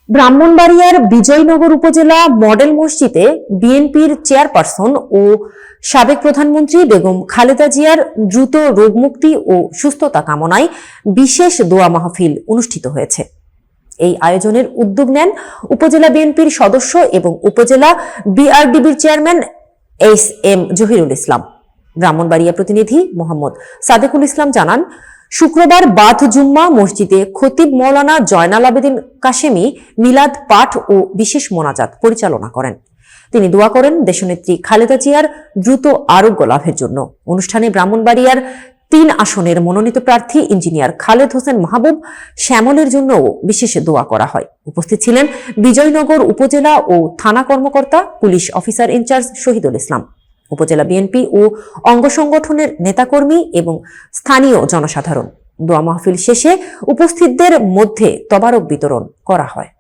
ব্রাহ্মণবাড়িয়ার বিজয়নগর উপজেলা মডেল মসজিদে বিএনপির চেয়ারপারসন ও সাবেক প্রধানমন্ত্রী বেগম খালেদা জিয়ার দ্রুত রোগমুক্তি ও সুস্থতা কামনায় বিশেষ দোয়া মাহফিল অনুষ্ঠিত হয়েছে। এই আয়োজনের উদ্যোগ নেন উপজেলা বিএনপির সদস্য এবং উপজেলা বিআরডিবির চেয়ারম্যান এস.এম. জহিরুল ইসলাম। ব্রাহ্মণবাড়িয়া প্রতিনিধি মোহাম্মদ সাদেকুল ইসলাম জানান, শুক্রবার বাদ জুম্মা মসজিদে খতিব মৌলানা জয়নাল আবেদিন কাশেমি মিলাদ পাঠ ও বিশেষ মোনাজাত পরিচালনা করেন। তিনি দোয়া করেন দেশনেত্রী খালেদা জিয়ার দ্রুত আরোগ্য লাভের জন্য। অনুষ্ঠানে ব্রাহ্মণবাড়িয়ার ৩ আসনের মনোনীত প্রার্থী ইঞ্জিনিয়ার খালেদ হোসেন মাহবুব শ্যামলের জন্যও বিশেষ দোয়া করা হয়। উপস্থিত ছিলেন বিজয়নগর উপজেলা ও থানা কর্মকর্তা, police officer in charge Shahidul Islam, উপজেলা বিএনপি ও অঙ্গ সংগঠনের নেতাকর্মী এবং স্থানীয় জনসাধারণ। দোয়া মাহফিল শেষে উপস্থিতদের মধ্যে তবারক বিতরণ করা হয়।